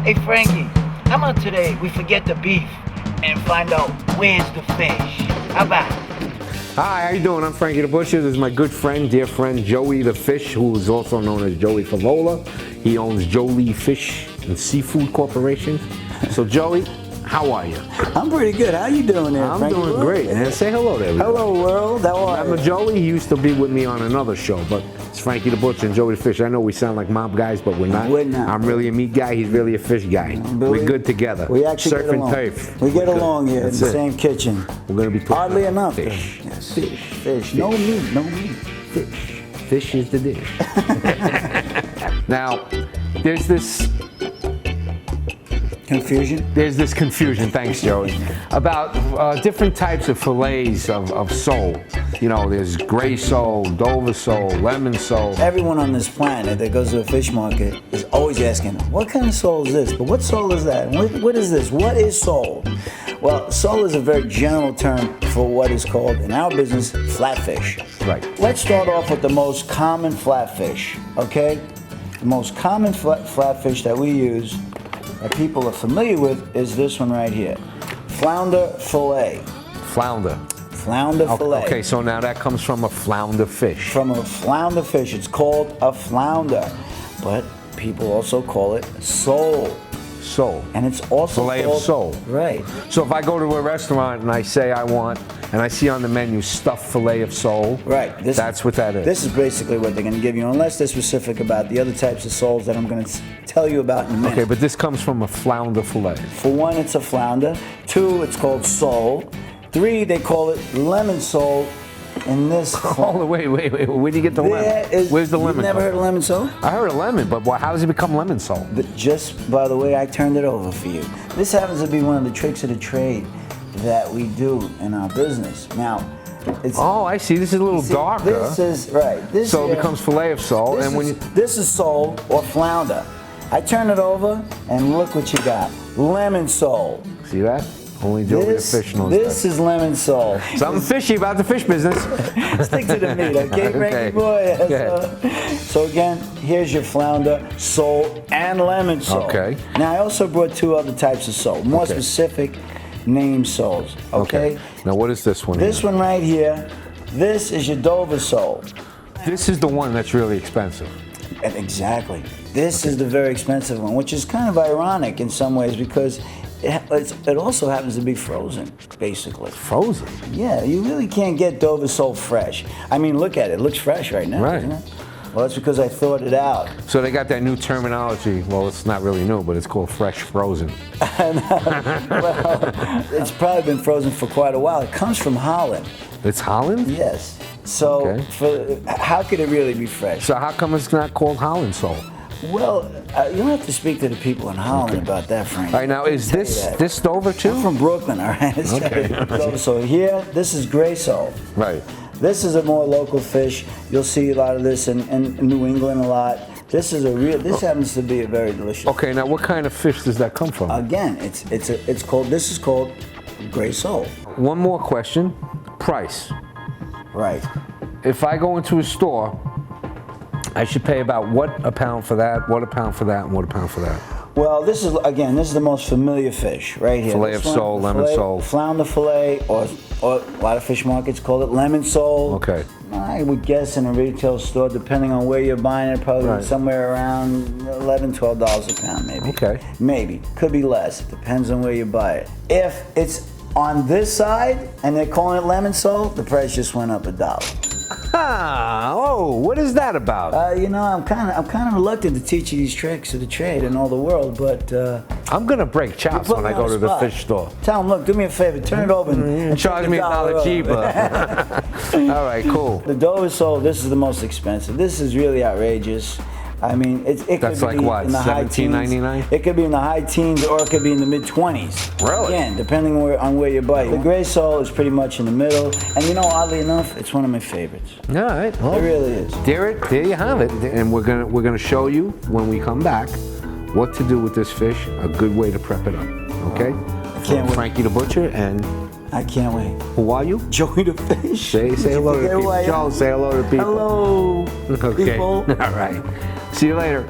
Hey Frankie, how about today we forget the beef and find out where's the fish? How about it? Hi, how you doing? I'm Frankie the Butcher. This is my good friend, dear friend, Joey the Fish, who is also known as Joey Favola. He owns Jolie Fish and Seafood Corporation. So Joey, how are you? I'm pretty good. How you doing there, I'm Frankie? doing great, man. Say hello to everybody. Hello, world. How are Remember you? Joey? He used to be with me on another show, but it's Frankie the Butcher and Joey the Fish. I know we sound like mob guys, but we're not. We're not. I'm really a meat guy. He's really a fish guy. We're good together. We actually Surf get and along. turf. We get We're good. along here in That's the it. same kitchen. We're going to be talking Oddly about enough. fish. Yes. Fish. No meat. No meat. Fish. Fish is the dish. Now, there's this confusion, thanks Joey, about different types of fillets of sole. You know, there's gray sole, Dover sole, lemon sole. Everyone on this planet that goes to a fish market is always asking, what kind of sole is this? But what sole is that? What is this? What is sole? Well, sole is a very general term for what is called, in our business, flatfish. Right. Let's start off with the most common flatfish, okay? The most common flatfish that we use, that people are familiar with, is this one right here. Flounder fillet. Flounder. Flounder fillet. Okay, so now that comes from a flounder fish. From a flounder fish. It's called a flounder. But people also call it sole. Sole. And it's also Fillet called, of sole. Right. So if I go to a restaurant and I say I want, and I see on the menu stuffed fillet of sole, Right. That's what that is. This is basically what they're going to give you, unless they're specific about the other types of soles that I'm going to tell you about in a minute. Okay, but this comes from a flounder fillet. For one, it's a flounder. Two, it's called sole. Three, they call it lemon sole. In this, Oh, wait, where do you get the lemon? Where's the lemon? You've never heard of lemon sole? I heard of lemon, but how does it become lemon sole? Just by the way, I turned it over for you. This happens to be one of the tricks of the trade that we do in our business. Now, it's Oh, I see. This is a little darker. This is right. This So it here- becomes fillet of sole, This and when is, you this is sole or flounder. I turn it over, and look what you got: lemon sole. see that, only Joey the Fish knows This is lemon sole. that. Something fishy about the fish business. Stick to the meat, okay, Frankie Okay. boy? Go ahead. So again, here's your flounder, sole, and lemon sole. Okay. Now I also brought two other types of sole, more Okay. specific name soles. Okay. Now what is this one? This here? one right here, this is your Dover sole. This is the one that's really expensive. And exactly. This is the very expensive one, which is kind of ironic in some ways because it also happens to be frozen, basically. Frozen. Yeah, you really can't get Dover sole fresh. I mean, look at it. It looks fresh right now, Right. doesn't it? Well, that's because I thought it out. So they got that new terminology. Well, it's not really new, but it's called fresh frozen. Well, it's probably been frozen for quite a while. It comes from Holland. It's Holland? Yes. So Okay. how could it really be fresh? So how come it's not called Holland sole? Well, you'll have to speak to the people in Holland about that, Frank. All right, now is this Dover too? I'm from Brooklyn, all right? Okay. So here, this is gray sole. Right. This is a more local fish. You'll see a lot of this in New England a lot. This is this happens to be a very delicious. Okay, now what kind of fish does that come from? Again, this is called gray sole. One more question. Price. Right. If I go into a store, I should pay about what a pound for that, what a pound for that, and what a pound for that? Well, this is the most familiar fish right here. Fillet This of sole, lemon sole. Flounder fillet, or a lot of fish markets call it lemon sole. Okay. I would guess in a retail store, depending on where you're buying it, probably Right. somewhere around $11, $12 a pound, maybe. Okay. Maybe. Could be less. Depends on where you buy it. If it's on this side and they're calling it lemon sole, the price just went up $1. Ah, oh, what is that about? I'm kind of reluctant to teach you these tricks of the trade and all the world, but I'm gonna break chops put when I me go on to the spot. fish store. Tell them, look, do me a favor, turn it over and Charge take me $1 $1 off. cheaper. All right, cool. The Dover sole, this is the most expensive. This is really outrageous. I mean, it could That's like be what, in the high teens. $17.99? It could be in the high teens, or it could be in the mid-20s. Really? Again, depending on where you buy it. The gray sole is pretty much in the middle, and oddly enough, it's one of my favorites. All right. Well, It really is. there you have it, and we're gonna show you when we come back what to do with this fish. A good way to prep it up. Okay. can't wait. Frankie the Butcher, and I can't wait. who are you? Joey the Fish. Say hello to Forget the who I people. am? Joe, say hello to people. Hello, Okay. people. All right. See you later.